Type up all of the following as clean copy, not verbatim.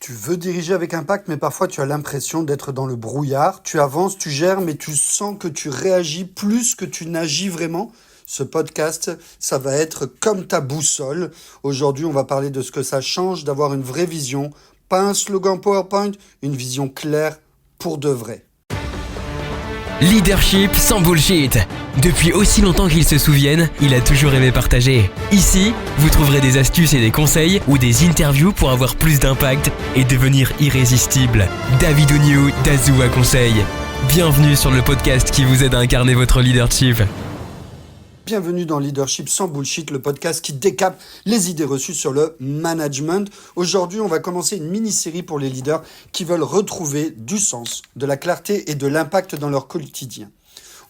Tu veux diriger avec impact, mais parfois tu as l'impression d'être dans le brouillard. Tu avances, tu gères, mais tu sens que tu réagis plus que tu n'agis vraiment. Ce podcast, ça va être comme ta boussole. Aujourd'hui, on va parler de ce que ça change d'avoir une vraie vision. Pas un slogan PowerPoint, une vision claire pour de vrai. Leadership sans bullshit. Depuis aussi longtemps qu'il se souvienne, il a toujours aimé partager. Ici, vous trouverez des astuces et des conseils ou des interviews pour avoir plus d'impact et devenir irrésistible. David Ouniou d'Azua Conseil. Bienvenue sur le podcast qui vous aide à incarner votre leadership. Bienvenue dans Leadership sans bullshit, le podcast qui décape les idées reçues sur le management. Aujourd'hui, on va commencer une mini-série pour les leaders qui veulent retrouver du sens, de la clarté et de l'impact dans leur quotidien.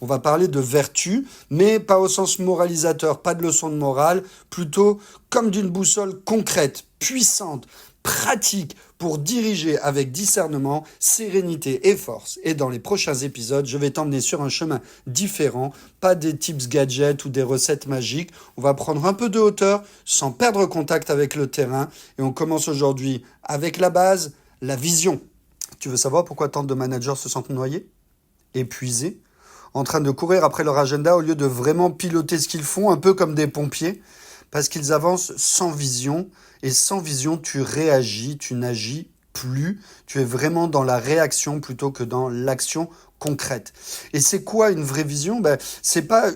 On va parler de vertu, mais pas au sens moralisateur, pas de leçon de morale, plutôt comme d'une boussole concrète, puissante, pratique pour diriger avec discernement, sérénité et force. Et dans les prochains épisodes, je vais t'emmener sur un chemin différent, pas des tips gadgets ou des recettes magiques. On va prendre un peu de hauteur sans perdre contact avec le terrain. Et on commence aujourd'hui avec la base, la vision. Tu veux savoir pourquoi tant de managers se sentent noyés, épuisés, en train de courir après leur agenda au lieu de vraiment piloter ce qu'ils font, un peu comme des pompiers, parce qu'ils avancent sans vision, et sans vision, tu réagis, tu n'agis plus, tu es vraiment dans la réaction plutôt que dans l'action concrète. Et c'est quoi une vraie vision ? C'est pas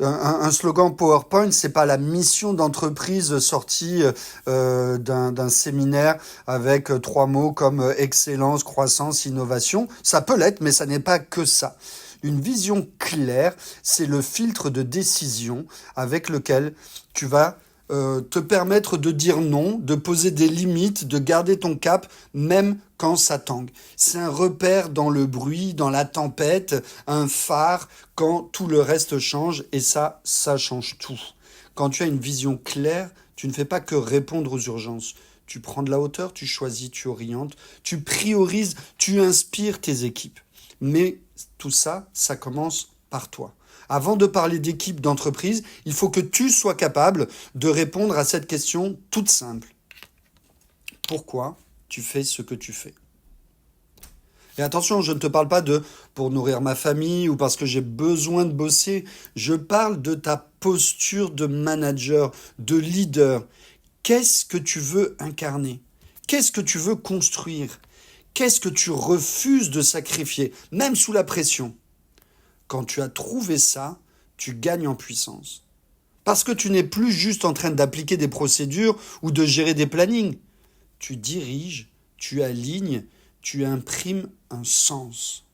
un slogan PowerPoint, c'est pas la mission d'entreprise sortie d'un séminaire avec 3 mots comme excellence, croissance, innovation. Ça peut l'être, mais ça n'est pas que ça. Une vision claire, c'est le filtre de décision avec lequel tu vas te permettre de dire non, de poser des limites, de garder ton cap, même quand ça tangue. C'est un repère dans le bruit, dans la tempête, un phare quand tout le reste change, et ça change tout. Quand tu as une vision claire, tu ne fais pas que répondre aux urgences. Tu prends de la hauteur, tu choisis, tu orientes, tu priorises, tu inspires tes équipes. Mais tout ça, ça commence par toi. Avant de parler d'équipe, d'entreprise, il faut que tu sois capable de répondre à cette question toute simple. Pourquoi tu fais ce que tu fais ? Et attention, je ne te parle pas de pour nourrir ma famille ou parce que j'ai besoin de bosser. Je parle de ta posture de manager, de leader. Qu'est-ce que tu veux incarner ? Qu'est-ce que tu veux construire ? Qu'est-ce que tu refuses de sacrifier, même sous la pression ? Quand tu as trouvé ça, tu gagnes en puissance. Parce que tu n'es plus juste en train d'appliquer des procédures ou de gérer des plannings. Tu diriges, tu alignes, tu imprimes un sens.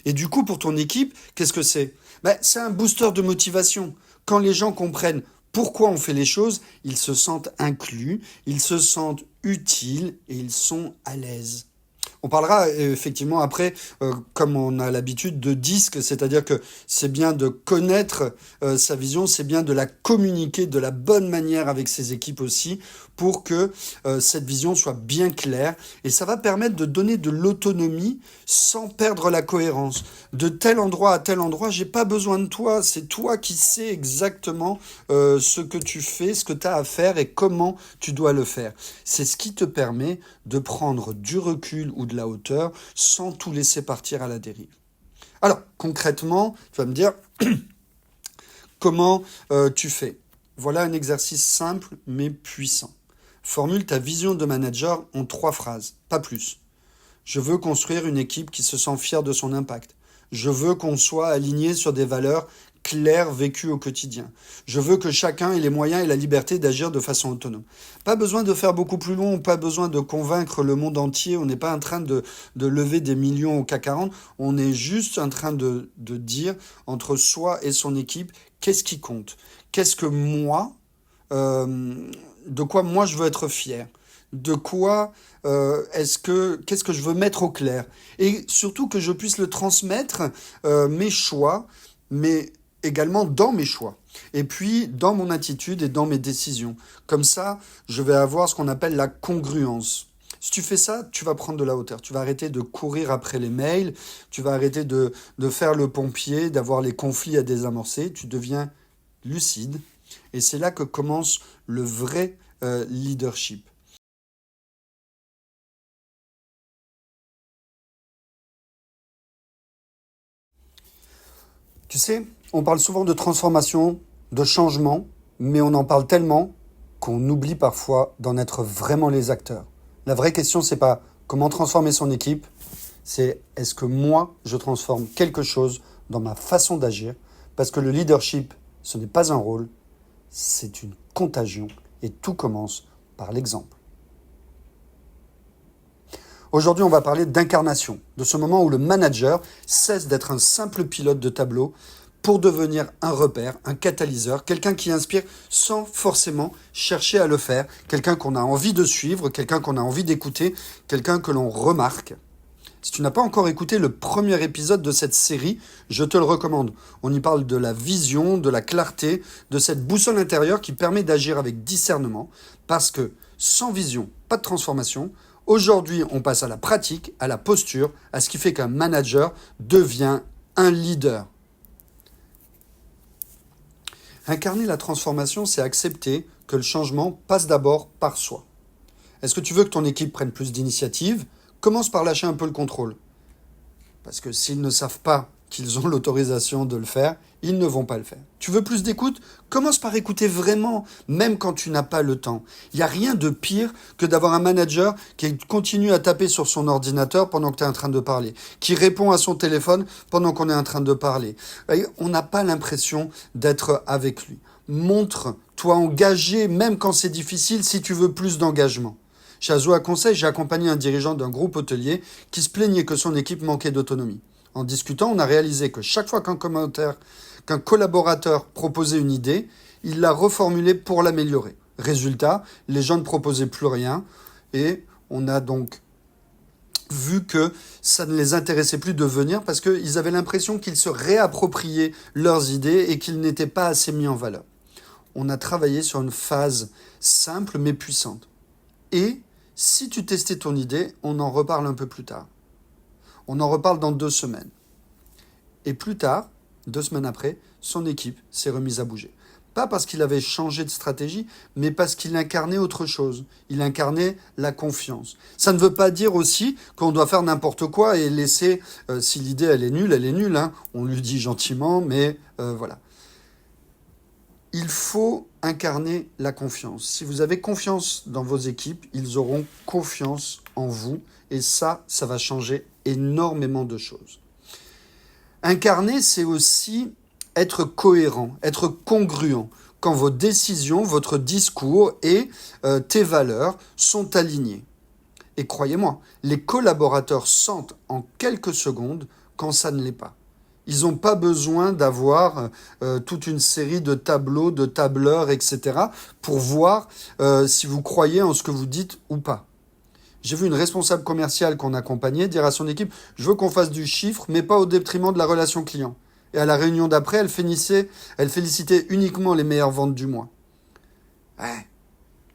Et du coup, pour ton équipe, qu'est-ce que c'est ? C'est un booster de motivation. Quand les gens comprennent pourquoi on fait les choses, ils se sentent inclus, ils se sentent utiles et ils sont à l'aise. On parlera effectivement après, comme on a l'habitude, de disque, c'est-à-dire que c'est bien de connaître sa vision, c'est bien de la communiquer de la bonne manière avec ses équipes aussi, pour que cette vision soit bien claire. Et ça va permettre de donner de l'autonomie sans perdre la cohérence. De tel endroit à tel endroit, j'ai pas besoin de toi, c'est toi qui sais exactement ce que tu fais, ce que tu as à faire et comment tu dois le faire. C'est ce qui te permet de prendre du recul ou de la hauteur sans tout laisser partir à la dérive. Alors, concrètement, tu vas me dire, comment tu fais ? Voilà un exercice simple mais puissant. Formule ta vision de manager en 3 phrases, pas plus. Je veux construire une équipe qui se sent fière de son impact. Je veux qu'on soit aligné sur des valeurs claires vécues au quotidien. Je veux que chacun ait les moyens et la liberté d'agir de façon autonome. Pas besoin de faire beaucoup plus long, pas besoin de convaincre le monde entier. On n'est pas en train de lever des millions au CAC 40. On est juste en train de dire entre soi et son équipe, qu'est-ce qui compte ? Qu'est-ce que moi, de quoi moi je veux être fier ? De quoi qu'est-ce que je veux mettre au clair ? Et surtout que je puisse le transmettre, mes choix, mais également dans mes choix. Et puis dans mon attitude et dans mes décisions. Comme ça, je vais avoir ce qu'on appelle la congruence. Si tu fais ça, tu vas prendre de la hauteur. Tu vas arrêter de courir après les mails, tu vas arrêter de faire le pompier, d'avoir les conflits à désamorcer. Tu deviens lucide. Et c'est là que commence le vrai leadership. Tu sais, on parle souvent de transformation, de changement, mais on en parle tellement qu'on oublie parfois d'en être vraiment les acteurs. La vraie question, c'est pas comment transformer son équipe, c'est est-ce que moi, je transforme quelque chose dans ma façon d'agir, parce que le leadership, ce n'est pas un rôle, c'est une contagion, et tout commence par l'exemple. Aujourd'hui, on va parler d'incarnation, de ce moment où le manager cesse d'être un simple pilote de tableau pour devenir un repère, un catalyseur, quelqu'un qui inspire sans forcément chercher à le faire, quelqu'un qu'on a envie de suivre, quelqu'un qu'on a envie d'écouter, quelqu'un que l'on remarque. Si tu n'as pas encore écouté le premier épisode de cette série, je te le recommande. On y parle de la vision, de la clarté, de cette boussole intérieure qui permet d'agir avec discernement, parce que sans vision, pas de transformation. Aujourd'hui, on passe à la pratique, à la posture, à ce qui fait qu'un manager devient un leader. Incarner la transformation, c'est accepter que le changement passe d'abord par soi. Est-ce que tu veux que ton équipe prenne plus d'initiative ? Commence par lâcher un peu le contrôle. Parce que s'ils ne savent pas qu'ils ont l'autorisation de le faire, ils ne vont pas le faire. Tu veux plus d'écoute ? Commence par écouter vraiment, même quand tu n'as pas le temps. Il n'y a rien de pire que d'avoir un manager qui continue à taper sur son ordinateur pendant que tu es en train de parler, qui répond à son téléphone pendant qu'on est en train de parler. Et on n'a pas l'impression d'être avec lui. Montre-toi engagé, même quand c'est difficile, si tu veux plus d'engagement. Chez Azoa Conseil, j'ai accompagné un dirigeant d'un groupe hôtelier qui se plaignait que son équipe manquait d'autonomie. En discutant, on a réalisé que chaque fois qu'un collaborateur proposait une idée, il la reformulait pour l'améliorer. Résultat, les gens ne proposaient plus rien et on a donc vu que ça ne les intéressait plus de venir parce qu'ils avaient l'impression qu'ils se réappropriaient leurs idées et qu'ils n'étaient pas assez mis en valeur. On a travaillé sur une phase simple mais puissante. Et si tu testais ton idée, on en reparle un peu plus tard. On en reparle dans 2 semaines. Et plus tard, 2 semaines après, son équipe s'est remise à bouger. Pas parce qu'il avait changé de stratégie, mais parce qu'il incarnait autre chose. Il incarnait la confiance. Ça ne veut pas dire aussi qu'on doit faire n'importe quoi et laisser, si l'idée elle est nulle, hein. On lui dit gentiment, mais voilà. Il faut incarner la confiance. Si vous avez confiance dans vos équipes, ils auront confiance en vous. Et ça va changer énormément de choses. Incarner, c'est aussi être cohérent, être congruent. Quand vos décisions, votre discours et tes valeurs sont alignés. Et croyez-moi, les collaborateurs sentent en quelques secondes quand ça ne l'est pas. Ils n'ont pas besoin d'avoir toute une série de tableaux, de tableurs, etc. pour voir si vous croyez en ce que vous dites ou pas. J'ai vu une responsable commerciale qu'on accompagnait dire à son équipe « Je veux qu'on fasse du chiffre, mais pas au détriment de la relation client. » Et à la réunion d'après, elle félicitait uniquement les meilleures ventes du mois. Ouais.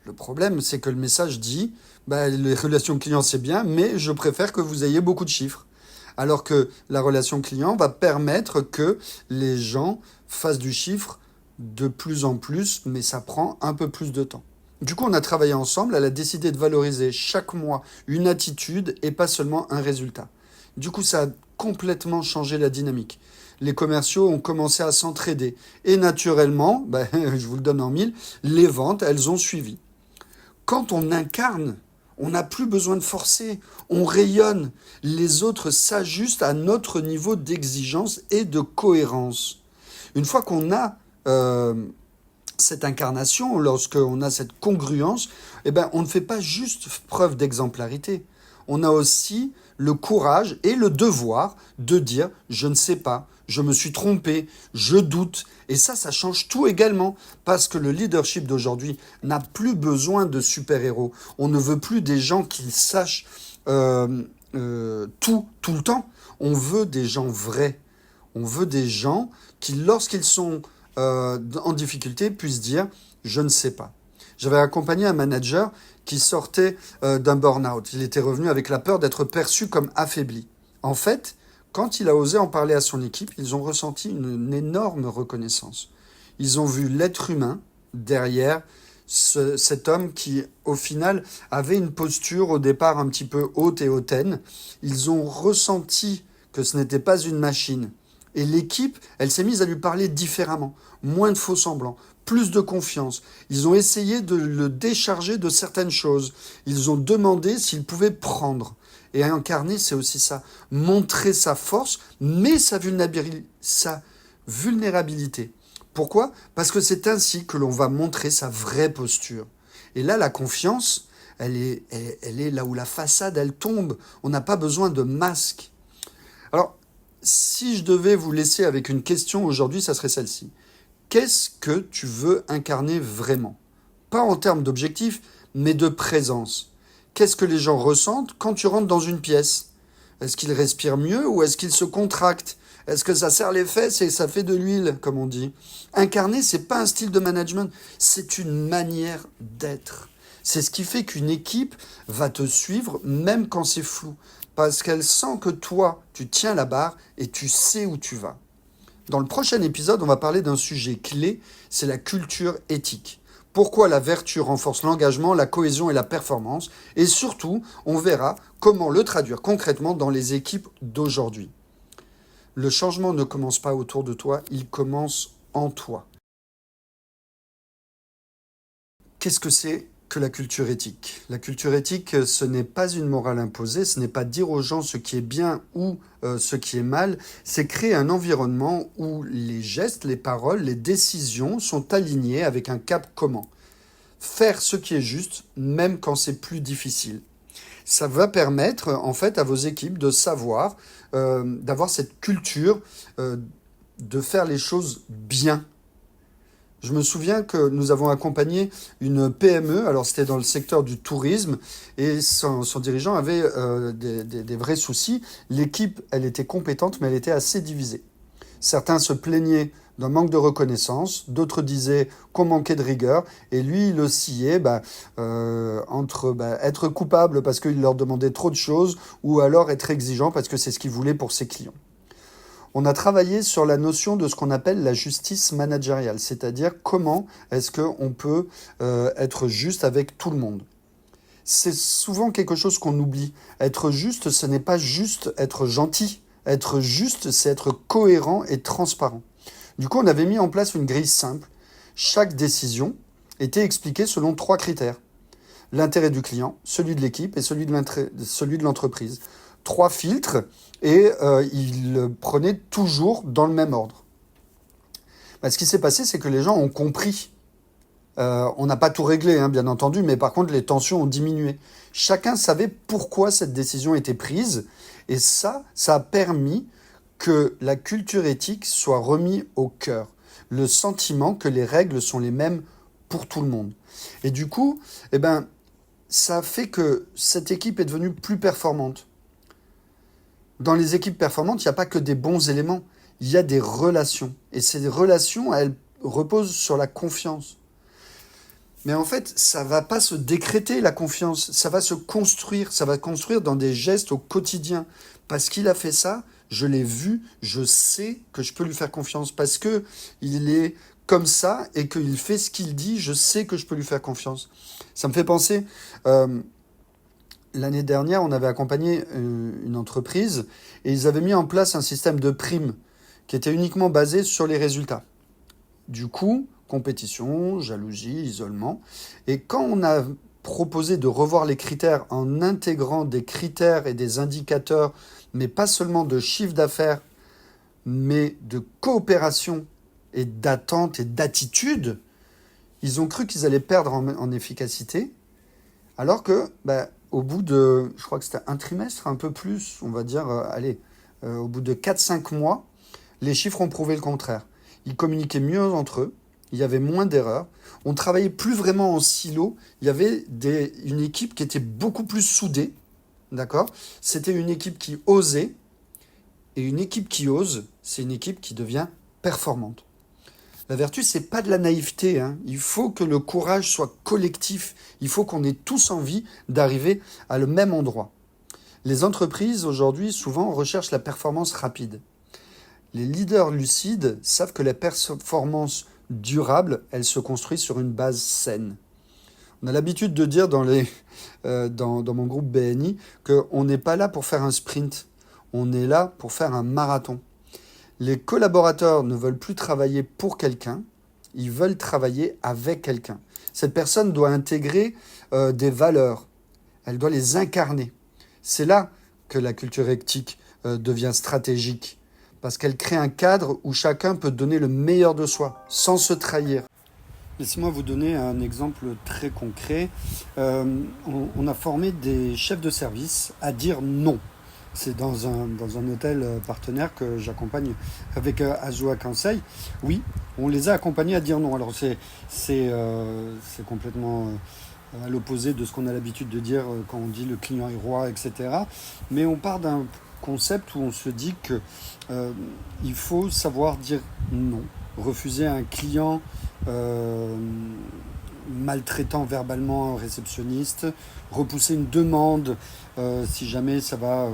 Le problème, c'est que le message dit les relations clients, c'est bien, mais je préfère que vous ayez beaucoup de chiffres. Alors que la relation client va permettre que les gens fassent du chiffre de plus en plus, mais ça prend un peu plus de temps. Du coup, on a travaillé ensemble, elle a décidé de valoriser chaque mois une attitude et pas seulement un résultat. Du coup, ça a complètement changé la dynamique. Les commerciaux ont commencé à s'entraider. Et naturellement, je vous le donne en mille, les ventes, elles ont suivi. Quand on incarne, on n'a plus besoin de forcer, on rayonne. Les autres s'ajustent à notre niveau d'exigence et de cohérence. Une fois qu'on a cette incarnation, lorsqu'on a cette congruence, on ne fait pas juste preuve d'exemplarité. On a aussi le courage et le devoir de dire « je ne sais pas ». Je me suis trompé, je doute. Et ça change tout également. Parce que le leadership d'aujourd'hui n'a plus besoin de super-héros. On ne veut plus des gens qui sachent tout le temps. On veut des gens vrais. On veut des gens qui, lorsqu'ils sont en difficulté, puissent dire « je ne sais pas ». J'avais accompagné un manager qui sortait d'un burn-out. Il était revenu avec la peur d'être perçu comme affaibli. En fait, quand il a osé en parler à son équipe, ils ont ressenti une énorme reconnaissance. Ils ont vu l'être humain derrière cet homme qui, au final, avait une posture au départ un petit peu haute et hautaine. Ils ont ressenti que ce n'était pas une machine, Et l'équipe, elle s'est mise à lui parler différemment, moins de faux semblants, plus de confiance. Ils ont essayé de le décharger de certaines choses. Ils ont demandé s'il pouvait prendre. Et incarner, c'est aussi ça. Montrer sa force, mais sa vulnérabilité. Pourquoi ? Parce que c'est ainsi que l'on va montrer sa vraie posture. Et là, la confiance, elle est là où la façade, elle tombe. On n'a pas besoin de masque. Alors, si je devais vous laisser avec une question aujourd'hui, ça serait celle-ci. Qu'est-ce que tu veux incarner vraiment ? Pas en termes d'objectifs, mais de présence. Qu'est-ce que les gens ressentent quand tu rentres dans une pièce ? Est-ce qu'ils respirent mieux ou est-ce qu'ils se contractent ? Est-ce que ça serre les fesses et ça fait de l'huile, comme on dit ? Incarner, c'est pas un style de management, c'est une manière d'être. C'est ce qui fait qu'une équipe va te suivre même quand c'est flou. Parce qu'elle sent que toi, tu tiens la barre et tu sais où tu vas. Dans le prochain épisode, on va parler d'un sujet clé, c'est la culture éthique. Pourquoi la vertu renforce l'engagement, la cohésion et la performance. Et surtout, on verra comment le traduire concrètement dans les équipes d'aujourd'hui. Le changement ne commence pas autour de toi, il commence en toi. Qu'est-ce que c'est que la culture éthique ? La culture éthique, ce n'est pas une morale imposée, ce n'est pas dire aux gens ce qui est bien ou ce qui est mal, c'est créer un environnement où les gestes, les paroles, les décisions sont alignés avec un cap commun. Faire ce qui est juste, même quand c'est plus difficile. Ça va permettre en fait à vos équipes de savoir, d'avoir cette culture de faire les choses bien. Je me souviens que nous avons accompagné une PME, alors c'était dans le secteur du tourisme, et son dirigeant avait des vrais soucis. L'équipe, elle était compétente, mais elle était assez divisée. Certains se plaignaient d'un manque de reconnaissance, d'autres disaient qu'on manquait de rigueur, et lui, il oscillait entre être coupable parce qu'il leur demandait trop de choses, ou alors être exigeant parce que c'est ce qu'il voulait pour ses clients. On a travaillé sur la notion de ce qu'on appelle la justice managériale, c'est-à-dire comment est-ce qu'on peut être juste avec tout le monde. C'est souvent quelque chose qu'on oublie. Être juste, ce n'est pas juste être gentil. Être juste, c'est être cohérent et transparent. Du coup, on avait mis en place une grille simple. Chaque décision était expliquée selon 3 critères. L'intérêt du client, celui de l'équipe et celui de l'entreprise. 3 filtres et ils le prenaient toujours dans le même ordre. Ce qui s'est passé, c'est que les gens ont compris. On n'a pas tout réglé, bien entendu, mais par contre, les tensions ont diminué. Chacun savait pourquoi cette décision était prise, et ça a permis que la culture éthique soit remise au cœur. Le sentiment que les règles sont les mêmes pour tout le monde. Et du coup, ça a fait que cette équipe est devenue plus performante. Dans les équipes performantes, il n'y a pas que des bons éléments, il y a des relations. Et ces relations, elles reposent sur la confiance. Mais en fait, ça ne va pas se décréter, la confiance. Ça va se construire. Ça va construire dans des gestes au quotidien. Parce qu'il a fait ça, je l'ai vu, je sais que je peux lui faire confiance. Parce qu'il est comme ça et qu'il fait ce qu'il dit, je sais que je peux lui faire confiance. Ça me fait penser... L'année dernière, on avait accompagné une entreprise et ils avaient mis en place un système de primes qui était uniquement basé sur les résultats. Du coup, compétition, jalousie, isolement. Et quand on a proposé de revoir les critères en intégrant des critères et des indicateurs, mais pas seulement de chiffre d'affaires, mais de coopération et d'attente et d'attitude, ils ont cru qu'ils allaient perdre en efficacité, alors que... au bout de, je crois que c'était un trimestre, un peu plus, on va dire, au bout de 4-5 mois, les chiffres ont prouvé le contraire. Ils communiquaient mieux entre eux, il y avait moins d'erreurs, on travaillait plus vraiment en silo, il y avait une équipe qui était beaucoup plus soudée, d'accord ? C'était une équipe qui osait, et une équipe qui ose, c'est une équipe qui devient performante. La vertu, c'est pas de la naïveté. Il faut que le courage soit collectif. Il faut qu'on ait tous envie d'arriver à le même endroit. Les entreprises, aujourd'hui, souvent, recherchent la performance rapide. Les leaders lucides savent que la performance durable, elle se construit sur une base saine. On a l'habitude de dire dans mon groupe BNI qu'on n'est pas là pour faire un sprint. On est là pour faire un marathon. Les collaborateurs ne veulent plus travailler pour quelqu'un, ils veulent travailler avec quelqu'un. Cette personne doit intégrer des valeurs, elle doit les incarner. C'est là que la culture éthique devient stratégique, parce qu'elle crée un cadre où chacun peut donner le meilleur de soi, sans se trahir. Laissez-moi vous donner un exemple très concret. On a formé des chefs de service à dire non. C'est dans un hôtel partenaire que j'accompagne avec Azua Conseil. Oui, on les a accompagnés à dire non. Alors c'est complètement à l'opposé de ce qu'on a l'habitude de dire quand on dit le client est roi, etc. Mais on part d'un concept où on se dit que il faut savoir dire non. Refuser un client maltraitant verbalement un réceptionniste, repousser une demande si jamais ça va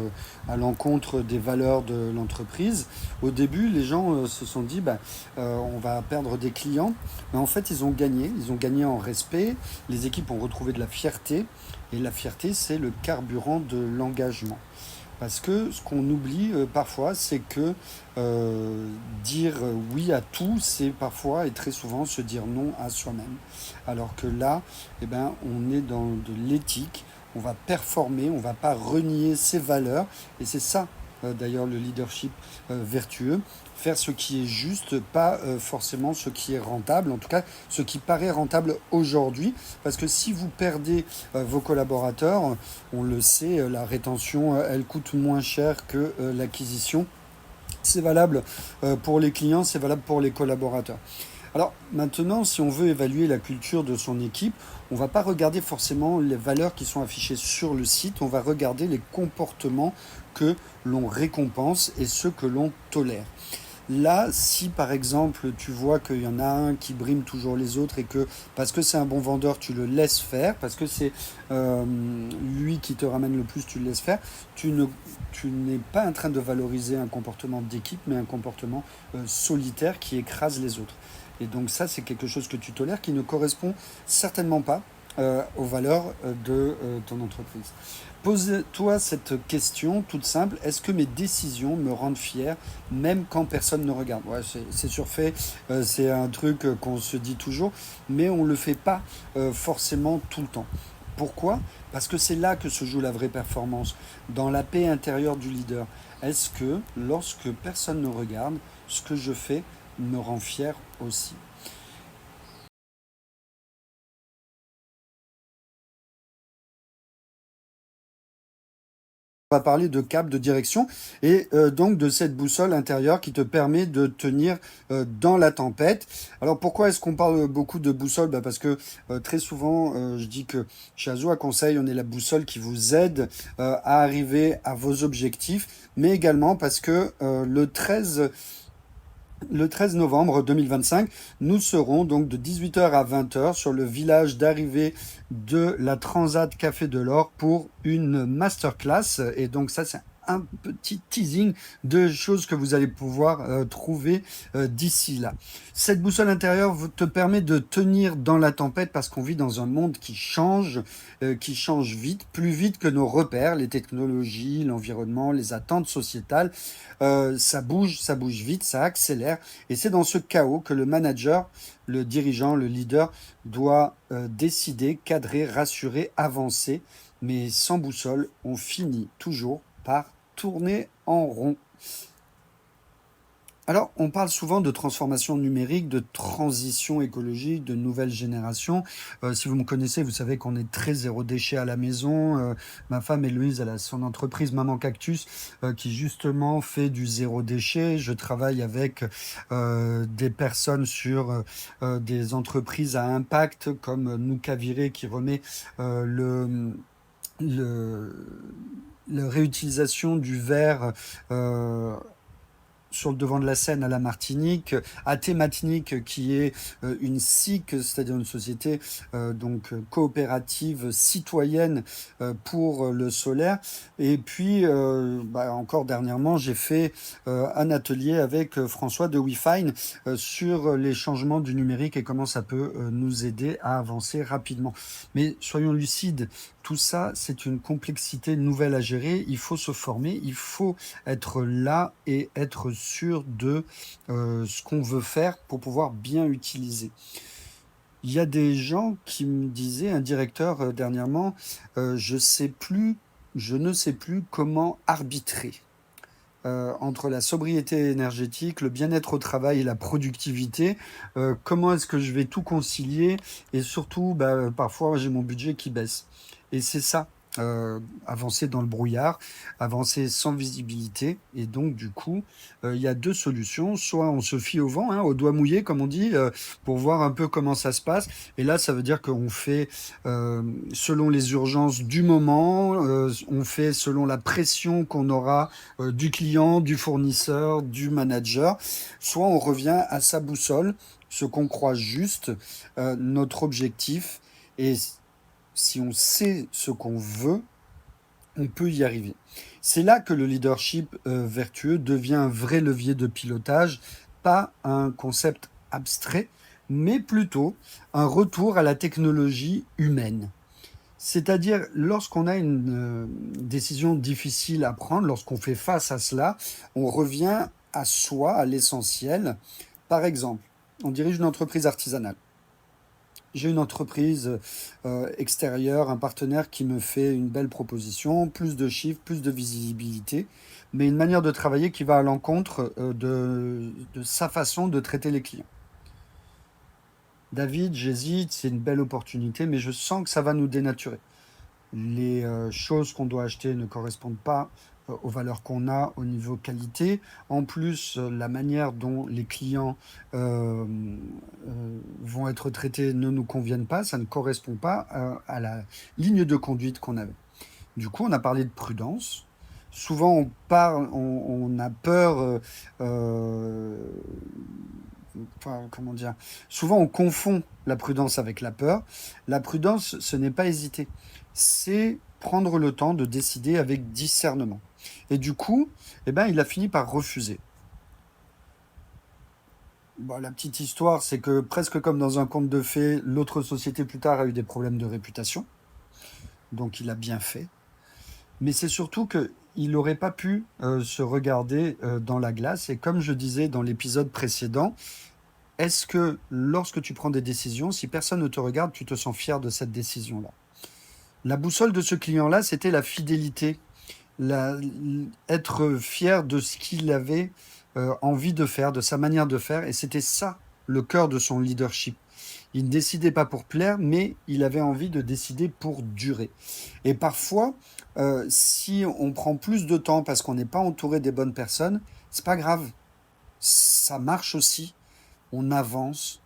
à l'encontre des valeurs de l'entreprise. Au début, les gens se sont dit on va perdre des clients, mais en fait ils ont gagné en respect, les équipes ont retrouvé de la fierté, et la fierté c'est le carburant de l'engagement. Parce que ce qu'on oublie parfois, c'est que dire oui à tout, c'est parfois et très souvent se dire non à soi-même. Alors que là, on est dans de l'éthique, on va performer, on ne va pas renier ses valeurs. Et c'est ça, d'ailleurs, le leadership vertueux. Faire ce qui est juste, pas forcément ce qui est rentable, en tout cas ce qui paraît rentable aujourd'hui. Parce que si vous perdez vos collaborateurs, on le sait, la rétention, elle coûte moins cher que l'acquisition. C'est valable pour les clients, c'est valable pour les collaborateurs. Alors maintenant, si on veut évaluer la culture de son équipe, on ne va pas regarder forcément les valeurs qui sont affichées sur le site, on va regarder les comportements que l'on récompense et ceux que l'on tolère. Là, si par exemple tu vois qu'il y en a un qui brime toujours les autres et que parce que c'est un bon vendeur, tu le laisses faire, parce que c'est lui qui te ramène le plus, tu le laisses faire, tu n'es pas en train de valoriser un comportement d'équipe, mais un comportement solitaire qui écrase les autres. Et donc ça, c'est quelque chose que tu tolères qui ne correspond certainement pas aux valeurs de ton entreprise. Pose-toi cette question toute simple, est-ce que mes décisions me rendent fier même quand personne ne regarde? Ouais, c'est surfait, c'est un truc qu'on se dit toujours, mais on ne le fait pas forcément tout le temps. Pourquoi? Parce que c'est là que se joue la vraie performance, dans la paix intérieure du leader. Est-ce que lorsque personne ne regarde, ce que je fais me rend fier aussi? On va parler de cap, de direction et donc de cette boussole intérieure qui te permet de tenir dans la tempête. Alors pourquoi est-ce qu'on parle beaucoup de boussole? Parce que très souvent, je dis que chez Azua Conseil, on est la boussole qui vous aide à arriver à vos objectifs, mais également parce que le 13 novembre 2025, nous serons donc de 18h à 20h sur le village d'arrivée de la Transat Café de l'Or pour une masterclass. Et donc ça, c'est un petit teasing de choses que vous allez pouvoir trouver d'ici là. Cette boussole intérieure te permet de tenir dans la tempête parce qu'on vit dans un monde qui change vite, plus vite que nos repères, les technologies, l'environnement, les attentes sociétales. Ça bouge vite, ça accélère. Et c'est dans ce chaos que le manager, le dirigeant, le leader doit décider, cadrer, rassurer, avancer. Mais sans boussole, on finit toujours par tourner en rond. Alors, on parle souvent de transformation numérique, de transition écologique, de nouvelle génération. Si vous me connaissez, vous savez qu'on est très zéro déchet à la maison. Ma femme Héloïse, elle a son entreprise Maman Cactus qui justement fait du zéro déchet. Je travaille avec des personnes sur des entreprises à impact comme Nouka Viré qui remet la réutilisation du verre sur le devant de la scène à la Martinique, AT Matinique qui est une SIC, c'est-à-dire une société coopérative citoyenne pour le solaire. Et puis encore dernièrement, j'ai fait un atelier avec François de WeFine sur les changements du numérique et comment ça peut nous aider à avancer rapidement. Mais soyons lucides, tout ça, c'est une complexité nouvelle à gérer. Il faut se former, il faut être là et être sûr de ce qu'on veut faire pour pouvoir bien utiliser. Il y a des gens qui me disaient, un directeur dernièrement, je ne sais plus comment arbitrer entre la sobriété énergétique, le bien-être au travail et la productivité. Comment est-ce que je vais tout concilier? Et surtout, parfois, j'ai mon budget qui baisse. Et c'est ça, avancer dans le brouillard, avancer sans visibilité. Et donc, du coup, il y a deux solutions. Soit on se fie au vent, hein, au doigt mouillé, comme on dit, pour voir un peu comment ça se passe. Et là, ça veut dire qu'on fait selon les urgences du moment, on fait selon la pression qu'on aura du client, du fournisseur, du manager. Soit on revient à sa boussole, ce qu'on croit juste, notre objectif. Et si on sait ce qu'on veut, on peut y arriver. C'est là que le leadership vertueux devient un vrai levier de pilotage, pas un concept abstrait, mais plutôt un retour à la technologie humaine. C'est-à-dire, lorsqu'on a une décision difficile à prendre, lorsqu'on fait face à cela, on revient à soi, à l'essentiel. Par exemple, on dirige une entreprise artisanale. J'ai une entreprise extérieure, un partenaire qui me fait une belle proposition, plus de chiffres, plus de visibilité, mais une manière de travailler qui va à l'encontre de sa façon de traiter les clients. David, j'hésite, c'est une belle opportunité, mais je sens que ça va nous dénaturer. Les choses qu'on doit acheter ne correspondent pas aux valeurs qu'on a au niveau qualité. En plus, la manière dont les clients vont être traités ne nous conviennent pas, ça ne correspond pas à la ligne de conduite qu'on avait. Du coup, on a parlé de prudence. Souvent, on a peur, enfin, comment dire, souvent on confond la prudence avec la peur. La prudence, ce n'est pas hésiter, c'est prendre le temps de décider avec discernement. Et du coup, eh ben, il a fini par refuser. Bon, la petite histoire, c'est que presque comme dans un conte de fées, l'autre société plus tard a eu des problèmes de réputation, donc il a bien fait. Mais c'est surtout qu'il n'aurait pas pu se regarder dans la glace. Et comme je disais dans l'épisode précédent, est-ce que lorsque tu prends des décisions, si personne ne te regarde, tu te sens fier de cette décision-là? La boussole de ce client-là, c'était la fidélité, être fier de ce qu'il avait envie de faire, de sa manière de faire. Et c'était ça le cœur de son leadership. Il ne décidait pas pour plaire, mais il avait envie de décider pour durer. Et parfois, si on prend plus de temps parce qu'on n'est pas entouré des bonnes personnes, c'est pas grave. Ça marche aussi. On avance.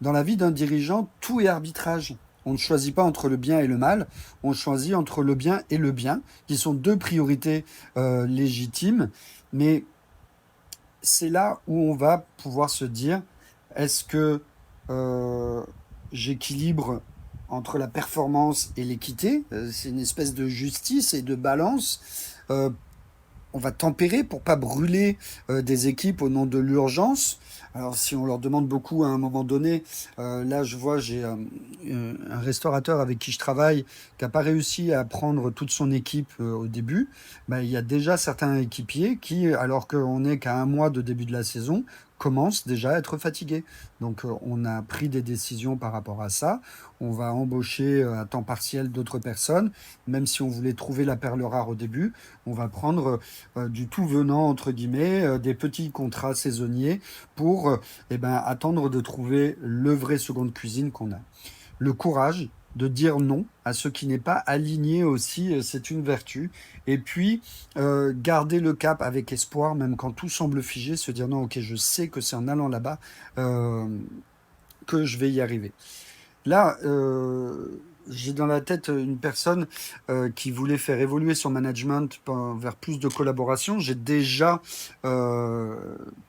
Dans la vie d'un dirigeant, tout est arbitrage. On ne choisit pas entre le bien et le mal, on choisit entre le bien et le bien, qui sont deux priorités légitimes, mais c'est là où on va pouvoir se dire, est-ce que j'équilibre entre la performance et l'équité? C'est une espèce de justice et de balance. Euh, on va tempérer pour pas brûler des équipes au nom de l'urgence. Alors si on leur demande beaucoup à un moment donné, là je vois j'ai un restaurateur avec qui je travaille qui n'a pas réussi à prendre toute son équipe au début. Ben, il y a déjà certains équipiers qui, alors qu'on n'est qu'à un mois de début de la saison, commencent déjà à être fatigués. Donc on a pris des décisions par rapport à ça. On va embaucher à temps partiel d'autres personnes, même si on voulait trouver la perle rare au début. On va prendre du tout venant, entre guillemets, des petits contrats saisonniers pour attendre de trouver le vrai seconde cuisine qu'on a. Le courage de dire non à ce qui n'est pas aligné aussi, c'est une vertu. Et puis, garder le cap avec espoir, même quand tout semble figé, se dire non, ok, je sais que c'est en allant là-bas que je vais y arriver. Là, j'ai dans la tête une personne qui voulait faire évoluer son management vers plus de collaboration. J'ai déjà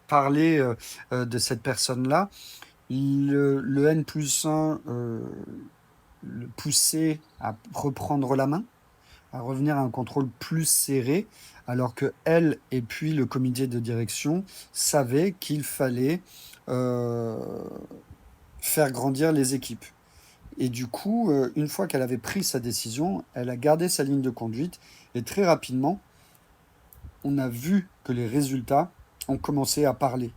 parlé de cette personne-là. Le N plus 1 le poussait à reprendre la main, à revenir à un contrôle plus serré, alors que elle et puis le comité de direction savaient qu'il fallait faire grandir les équipes. Et du coup, une fois qu'elle avait pris sa décision, elle a gardé sa ligne de conduite. Et très rapidement, on a vu que les résultats ont commencé à parler.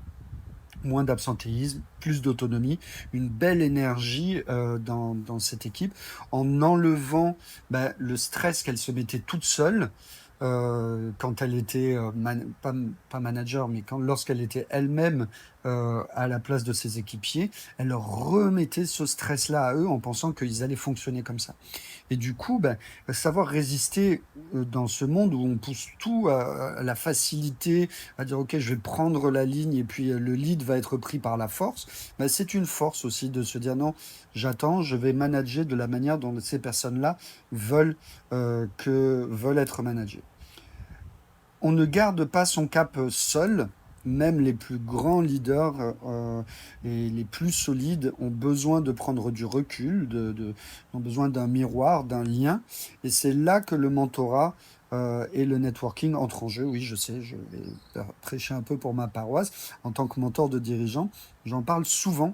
Moins d'absentéisme, plus d'autonomie, une belle énergie dans cette équipe, en enlevant le stress qu'elle se mettait toute seule quand elle était pas manager, mais lorsqu'elle était elle-même à la place de ses équipiers, elle leur remettait ce stress-là à eux en pensant qu'ils allaient fonctionner comme ça. Et du coup, savoir résister dans ce monde où on pousse tout à la facilité, à dire ok, je vais prendre la ligne et puis le lead va être pris par la force, c'est une force aussi de se dire non, j'attends, je vais manager de la manière dont ces personnes-là veulent être managées. On ne garde pas son cap seul. Même les plus grands leaders et les plus solides ont besoin de prendre du recul, ont besoin d'un miroir, d'un lien. Et c'est là que le mentorat et le networking entrent en jeu. Oui, je sais, je vais prêcher un peu pour ma paroisse. En tant que mentor de dirigeants, j'en parle souvent.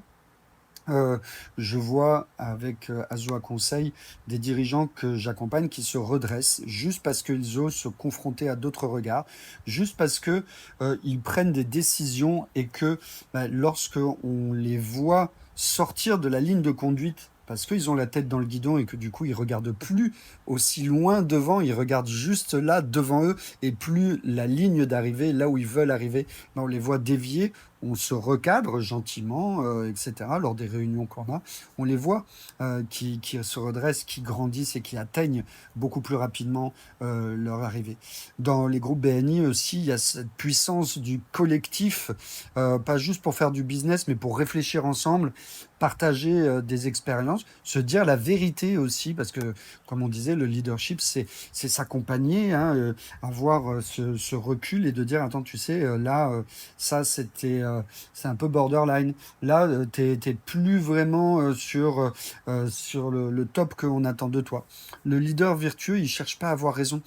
Je vois avec Azua Conseil des dirigeants que j'accompagne qui se redressent juste parce qu'ils osent se confronter à d'autres regards, juste parce que ils prennent des décisions et que lorsque on les voit sortir de la ligne de conduite parce qu'ils ont la tête dans le guidon et que du coup ils regardent plus aussi loin devant, ils regardent juste là devant eux et plus la ligne d'arrivée, là où ils veulent arriver, on les voit dévier. On se recadre gentiment, etc. Lors des réunions qu'on a, on les voit qui se redressent, qui grandissent et qui atteignent beaucoup plus rapidement leur arrivée. Dans les groupes BNI aussi, il y a cette puissance du collectif, pas juste pour faire du business, mais pour réfléchir ensemble, partager des expériences, se dire la vérité aussi, parce que, comme on disait, le leadership, c'est s'accompagner, avoir ce recul et de dire, attends, tu sais, là, ça, c'est un peu borderline. Là, t'es plus vraiment sur le top qu'on attend de toi. Le leader vertueux, il cherche pas à avoir raison.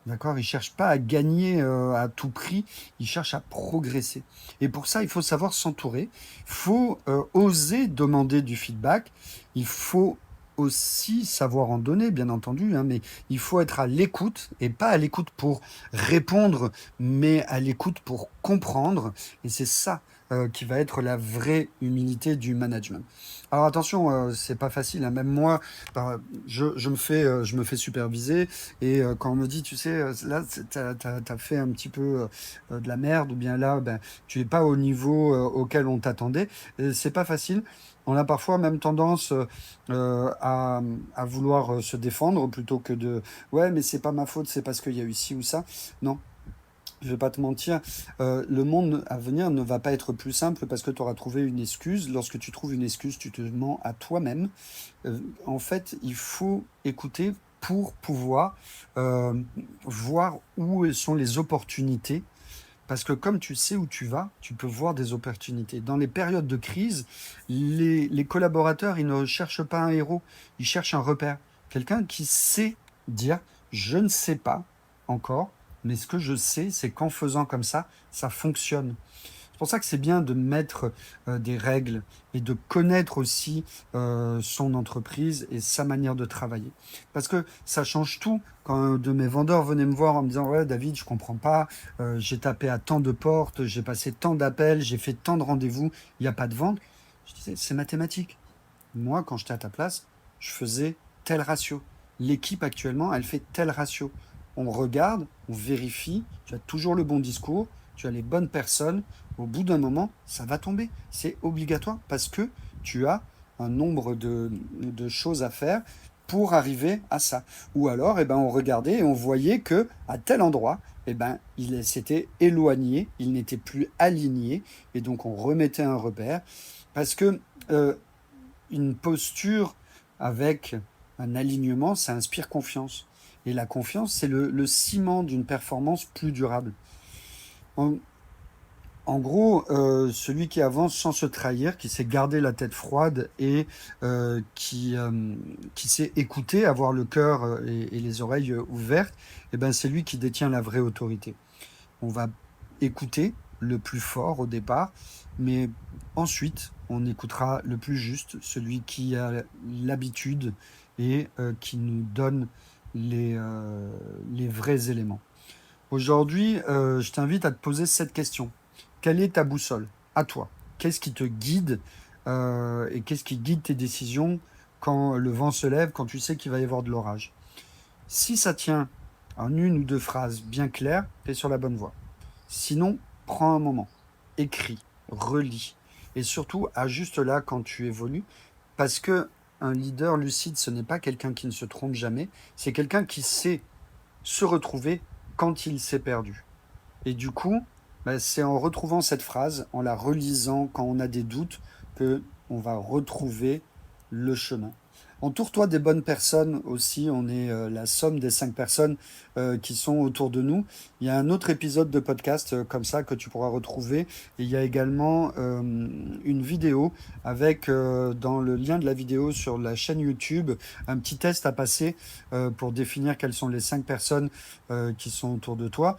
D'accord? Il cherche pas à gagner à tout prix, il cherche à progresser. Et pour ça, il faut savoir s'entourer. Il faut oser demander du feedback. Il faut aussi savoir en donner, bien entendu, mais il faut être à l'écoute, et pas à l'écoute pour répondre, mais à l'écoute pour comprendre. Et c'est ça qui va être la vraie humilité du management. Alors attention, c'est pas facile, même moi, je me fais superviser, et quand on me dit, tu sais, là, t'as fait un petit peu de la merde, ou bien là, tu es pas au niveau auquel on t'attendait, c'est pas facile. On a parfois même tendance à vouloir se défendre plutôt que de ouais, mais c'est pas ma faute, c'est parce qu'il y a eu ci ou ça. Non, je vais pas te mentir, le monde à venir ne va pas être plus simple parce que tu auras trouvé une excuse. Lorsque tu trouves une excuse, tu te mens à toi-même. En fait, il faut écouter pour pouvoir voir où sont les opportunités. Parce que comme tu sais où tu vas, tu peux voir des opportunités. Dans les périodes de crise, les collaborateurs, ils ne cherchent pas un héros, ils cherchent un repère. Quelqu'un qui sait dire, je ne sais pas encore, mais ce que je sais, c'est qu'en faisant comme ça fonctionne. C'est pour ça que c'est bien de mettre des règles et de connaître aussi son entreprise et sa manière de travailler. Parce que ça change tout. Quand un de mes vendeurs venait me voir en me disant ouais, David, je comprends pas, j'ai tapé à tant de portes, j'ai passé tant d'appels, j'ai fait tant de rendez-vous, il n'y a pas de vente. Je disais, c'est mathématique. Moi, quand j'étais à ta place, je faisais tel ratio. L'équipe actuellement, elle fait tel ratio. On regarde, on vérifie, tu as toujours le bon discours, tu as les bonnes personnes, au bout d'un moment, ça va tomber. C'est obligatoire parce que tu as un nombre de choses à faire pour arriver à ça. Ou alors, on regardait et on voyait que à tel endroit, il s'était éloigné, il n'était plus aligné, et donc on remettait un repère. Parce que une posture avec un alignement, ça inspire confiance. Et la confiance, c'est le ciment d'une performance plus durable. En gros, celui qui avance sans se trahir, qui sait garder la tête froide et qui sait écouter, avoir le cœur et les oreilles ouvertes, c'est lui qui détient la vraie autorité. On va écouter le plus fort au départ, mais ensuite, on écoutera le plus juste, celui qui a l'habitude et qui nous donne les vrais éléments. Aujourd'hui, je t'invite à te poser cette question. Quelle est ta boussole à toi? Qu'est-ce qui te guide et qu'est-ce qui guide tes décisions quand le vent se lève, quand tu sais qu'il va y avoir de l'orage? Si ça tient en une ou deux phrases bien claires, tu es sur la bonne voie. Sinon, prends un moment, écris, relis et surtout ajuste là quand tu évolues parce que un leader lucide, ce n'est pas quelqu'un qui ne se trompe jamais, c'est quelqu'un qui sait se retrouver quand il s'est perdu. Et du coup, c'est en retrouvant cette phrase, en la relisant quand on a des doutes, que on va retrouver le chemin. Entoure-toi des bonnes personnes aussi. On est la somme des 5 personnes qui sont autour de nous. Il y a un autre épisode de podcast comme ça que tu pourras retrouver. Et il y a également une vidéo avec, dans le lien de la vidéo sur la chaîne YouTube, un petit test à passer pour définir quelles sont les 5 personnes qui sont autour de toi.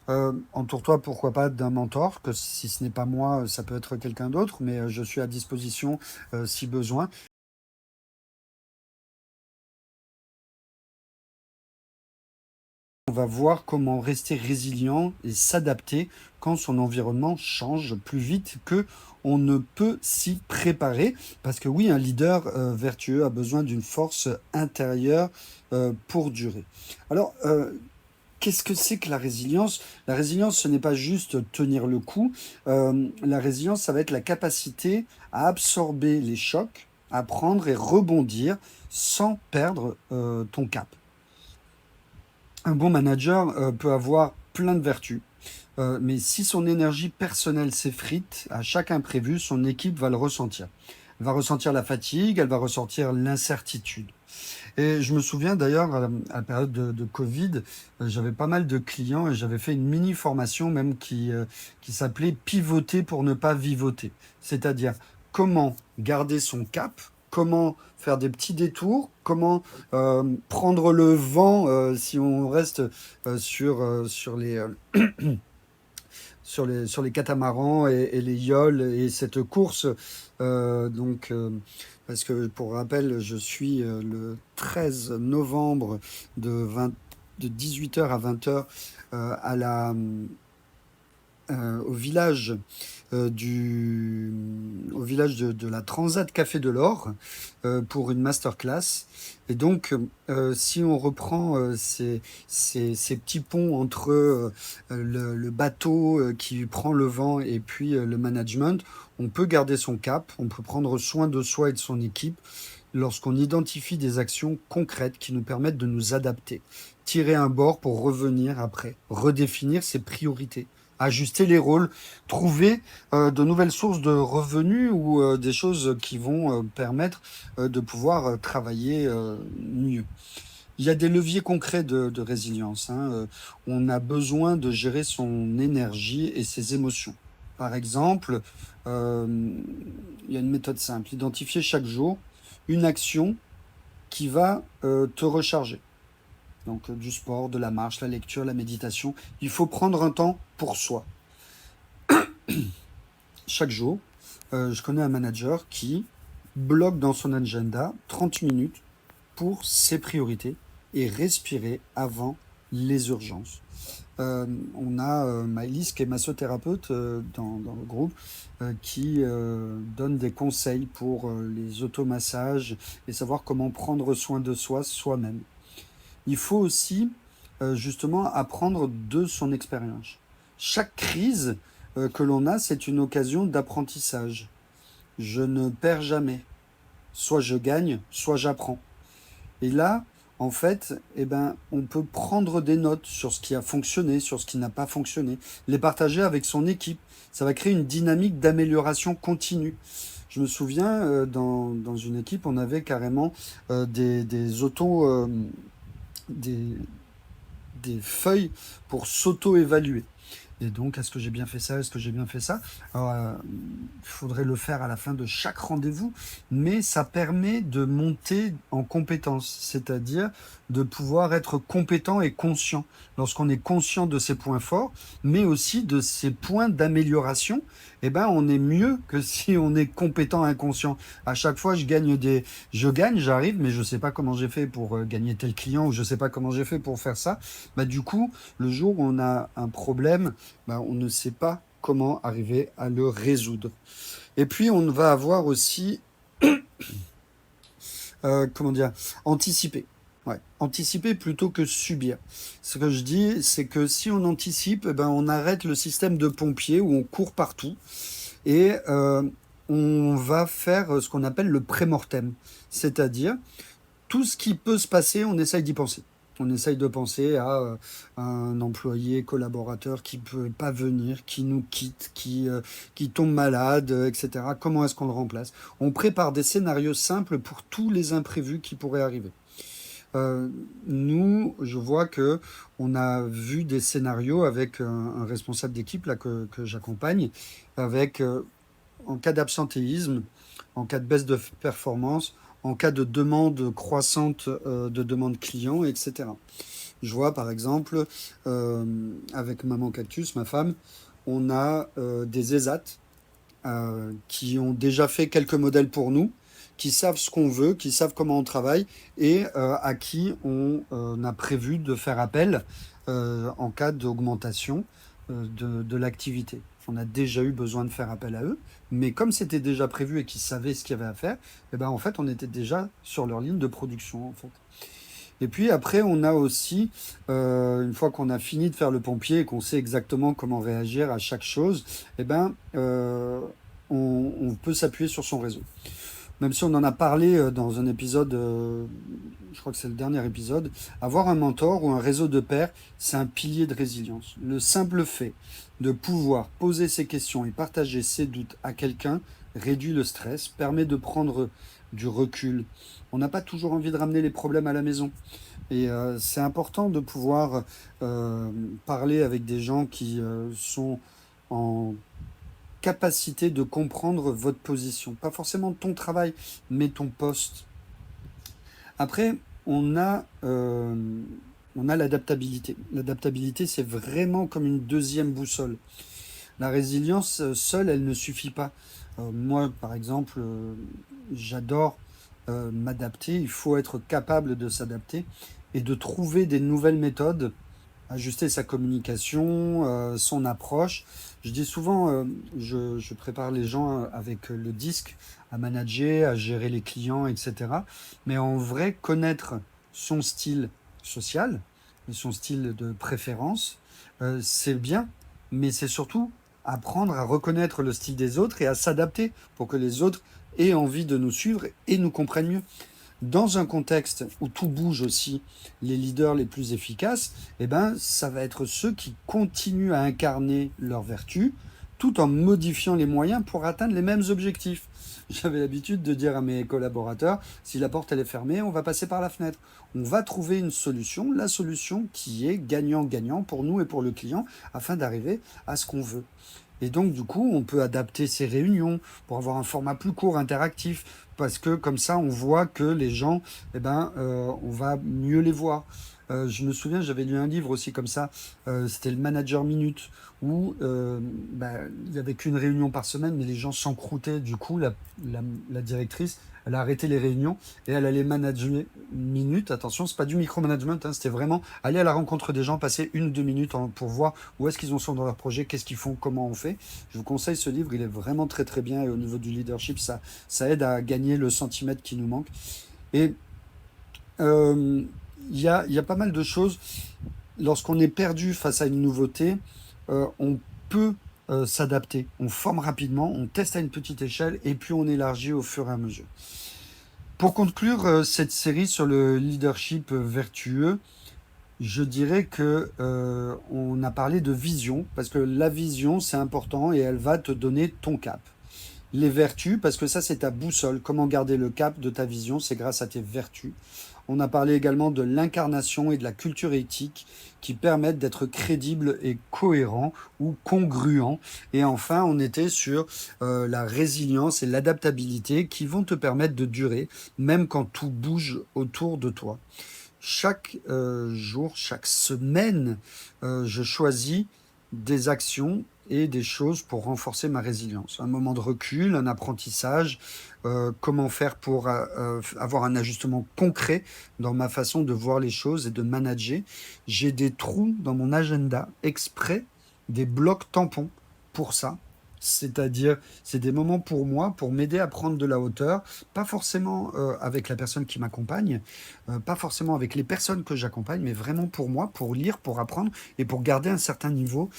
Entoure-toi, pourquoi pas, d'un mentor, que si ce n'est pas moi, ça peut être quelqu'un d'autre, mais je suis à disposition si besoin. On va voir comment rester résilient et s'adapter quand son environnement change plus vite que on ne peut s'y préparer. Parce que oui, un leader vertueux a besoin d'une force intérieure pour durer. Alors, qu'est-ce que c'est que la résilience? La résilience, ce n'est pas juste tenir le coup. La résilience, ça va être la capacité à absorber les chocs, apprendre et rebondir sans perdre ton cap. Un bon manager peut avoir plein de vertus, mais si son énergie personnelle s'effrite à chaque imprévu, son équipe va le ressentir. Elle va ressentir la fatigue, elle va ressentir l'incertitude. Et je me souviens d'ailleurs, à la période de Covid, j'avais pas mal de clients et j'avais fait une mini-formation même qui s'appelait Pivoter pour ne pas vivoter. C'est-à-dire comment garder son cap, comment faire des petits détours, comment prendre le vent si on reste sur les catamarans et les yoles et cette course. Parce que pour rappel, je suis le 13 novembre de 18h à 20h au village au village de la Transat Café de l'Or pour une masterclass. Et donc, si on reprend ces petits ponts entre le bateau qui prend le vent et puis le management, on peut garder son cap, on peut prendre soin de soi et de son équipe lorsqu'on identifie des actions concrètes qui nous permettent de nous adapter, tirer un bord pour revenir après, redéfinir ses priorités, ajuster les rôles, trouver de nouvelles sources de revenus ou des choses qui vont permettre de pouvoir travailler mieux. Il y a des leviers concrets de résilience. On a besoin de gérer son énergie et ses émotions. Par exemple, il y a une méthode simple. Identifier chaque jour une action qui va te recharger. Donc du sport, de la marche, la lecture, la méditation. Il faut prendre un temps pour soi. Chaque jour, je connais un manager qui bloque dans son agenda 30 minutes pour ses priorités et respirer avant les urgences. On a Maëlys, qui est massothérapeute dans le groupe, qui donne des conseils pour les automassages et savoir comment prendre soin de soi soi-même. Il faut aussi justement apprendre de son expérience. Chaque crise que l'on a, c'est une occasion d'apprentissage. Je ne perds jamais. Soit je gagne, soit j'apprends. Et là, en fait, on peut prendre des notes sur ce qui a fonctionné, sur ce qui n'a pas fonctionné, les partager avec son équipe. Ça va créer une dynamique d'amélioration continue. Je me souviens, dans une équipe, on avait carrément des feuilles pour s'auto-évaluer. Et donc, est-ce que j'ai bien fait ça? Est-ce que j'ai bien fait ça? Alors, il faudrait le faire à la fin de chaque rendez-vous, mais ça permet de monter en compétence, c'est-à-dire de pouvoir être compétent et conscient. Lorsqu'on est conscient de ses points forts, mais aussi de ses points d'amélioration, eh ben, on est mieux que si on est compétent et inconscient. À chaque fois, je gagne, j'arrive, mais je sais pas comment j'ai fait pour gagner tel client ou je sais pas comment j'ai fait pour faire ça. Bah, du coup, le jour où on a un problème, bah, on ne sait pas comment arriver à le résoudre. Et puis, on va avoir aussi, comment dire, anticiper. Ouais, anticiper plutôt que subir. Ce que je dis, c'est que si on anticipe, eh ben, on arrête le système de pompier où on court partout et on va faire ce qu'on appelle le pré-mortem. C'est-à-dire, tout ce qui peut se passer, on essaye d'y penser. On essaye de penser à un employé, collaborateur qui peut pas venir, qui nous quitte, qui tombe malade, etc. Comment est-ce qu'on le remplace? On prépare des scénarios simples pour tous les imprévus qui pourraient arriver. Nous, je vois que on a vu des scénarios avec un responsable d'équipe là que j'accompagne, avec en cas d'absentéisme, en cas de baisse de performance, en cas de demande croissante de demande client, etc. Je vois par exemple, avec Maman Cactus, ma femme, on a des ESAT qui ont déjà fait quelques modèles pour nous, qui savent ce qu'on veut, qui savent comment on travaille et à qui on a prévu de faire appel en cas d'augmentation de l'activité. On a déjà eu besoin de faire appel à eux, mais comme c'était déjà prévu et qu'ils savaient ce qu'il y avait à faire, eh ben en fait on était déjà sur leur ligne de production en fait. Et puis après on a aussi, une fois qu'on a fini de faire le pompier et qu'on sait exactement comment réagir à chaque chose, eh ben on peut s'appuyer sur son réseau. Même si on en a parlé dans un épisode, je crois que c'est le dernier épisode, avoir un mentor ou un réseau de pairs, c'est un pilier de résilience. Le simple fait de pouvoir poser ses questions et partager ses doutes à quelqu'un réduit le stress, permet de prendre du recul. On n'a pas toujours envie de ramener les problèmes à la maison. Et c'est important de pouvoir parler avec des gens qui sont en capacité de comprendre votre position. Pas forcément ton travail, mais ton poste. Après, on a l'adaptabilité. L'adaptabilité, c'est vraiment comme une deuxième boussole. La résilience seule, elle ne suffit pas. Moi, par exemple, j'adore m'adapter. Il faut être capable de s'adapter et de trouver des nouvelles méthodes, ajuster sa communication, son approche. Je dis souvent, je prépare les gens avec le disque à manager, à gérer les clients, etc. Mais en vrai, connaître son style social et son style de préférence, c'est bien, mais c'est surtout apprendre à reconnaître le style des autres et à s'adapter pour que les autres aient envie de nous suivre et nous comprennent mieux. Dans un contexte où tout bouge aussi, les leaders les plus efficaces, eh ben, ça va être ceux qui continuent à incarner leurs vertus tout en modifiant les moyens pour atteindre les mêmes objectifs. J'avais l'habitude de dire à mes collaborateurs, si la porte elle est fermée, on va passer par la fenêtre. On va trouver une solution, la solution qui est gagnant-gagnant pour nous et pour le client, afin d'arriver à ce qu'on veut. Et donc, du coup, on peut adapter ces réunions pour avoir un format plus court, interactif, parce que comme ça, on voit que les gens, eh ben, on va mieux les voir. Je me souviens, j'avais lu un livre aussi comme ça, c'était le Manager Minute, où il n'y avait qu'une réunion par semaine, mais les gens s'encroutaient. Du coup, la directrice, elle a arrêté les réunions et elle allait manager une minute. Attention, c'est pas du micromanagement, hein, c'était vraiment aller à la rencontre des gens, passer 1 ou 2 minutes pour voir où est-ce qu'ils en sont dans leur projet, qu'est-ce qu'ils font, comment on fait. Je vous conseille ce livre, il est vraiment très très bien et au niveau du leadership, ça aide à gagner le centimètre qui nous manque. Et il y a pas mal de choses. Lorsqu'on est perdu face à une nouveauté, on peut s'adapter. On forme rapidement, on teste à une petite échelle et puis on élargit au fur et à mesure. Pour conclure cette série sur le leadership vertueux, je dirais que on a parlé de vision, parce que la vision, c'est important et elle va te donner ton cap. Les vertus, parce que ça, c'est ta boussole. Comment garder le cap de ta vision, c'est grâce à tes vertus. On a parlé également de l'incarnation et de la culture éthique qui permettent d'être crédible et cohérent ou congruent. Et enfin, on était sur la résilience et l'adaptabilité qui vont te permettre de durer, même quand tout bouge autour de toi. Chaque jour, chaque semaine, je choisis des actions et des choses pour renforcer ma résilience. Un moment de recul, un apprentissage, comment faire pour avoir un ajustement concret dans ma façon de voir les choses et de manager. J'ai des trous dans mon agenda exprès, des blocs tampons pour ça. C'est-à-dire, c'est des moments pour moi, pour m'aider à prendre de la hauteur, pas forcément avec la personne qui m'accompagne, pas forcément avec les personnes que j'accompagne, mais vraiment pour moi, pour lire, pour apprendre et pour garder un certain niveau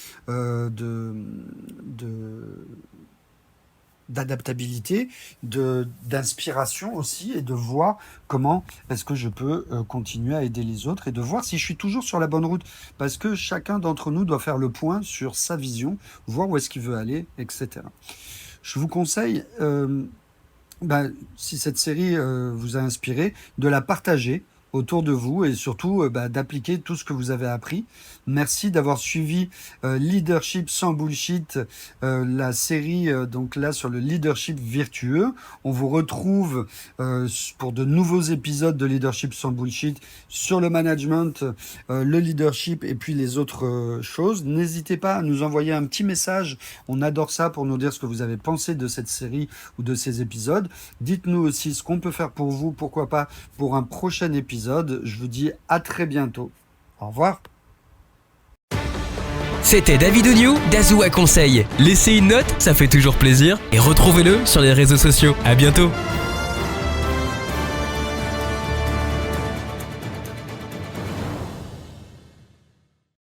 d'adaptabilité, d'inspiration aussi, et de voir comment est-ce que je peux continuer à aider les autres et de voir si je suis toujours sur la bonne route. Parce que chacun d'entre nous doit faire le point sur sa vision, voir où est-ce qu'il veut aller, etc. Je vous conseille, si cette série vous a inspiré, de la partager autour de vous et surtout d'appliquer tout ce que vous avez appris. Merci d'avoir suivi Leadership sans bullshit, la série donc là sur le leadership vertueux. On vous retrouve pour de nouveaux épisodes de Leadership sans bullshit sur le management, le leadership et puis les autres choses. N'hésitez pas à nous envoyer un petit message. On adore ça pour nous dire ce que vous avez pensé de cette série ou de ces épisodes. Dites-nous aussi ce qu'on peut faire pour vous, pourquoi pas pour un prochain épisode. Je vous dis à très bientôt. Au revoir. C'était David Oignon d'Azua Conseil. Laissez une note, ça fait toujours plaisir. Et retrouvez-le sur les réseaux sociaux. À bientôt.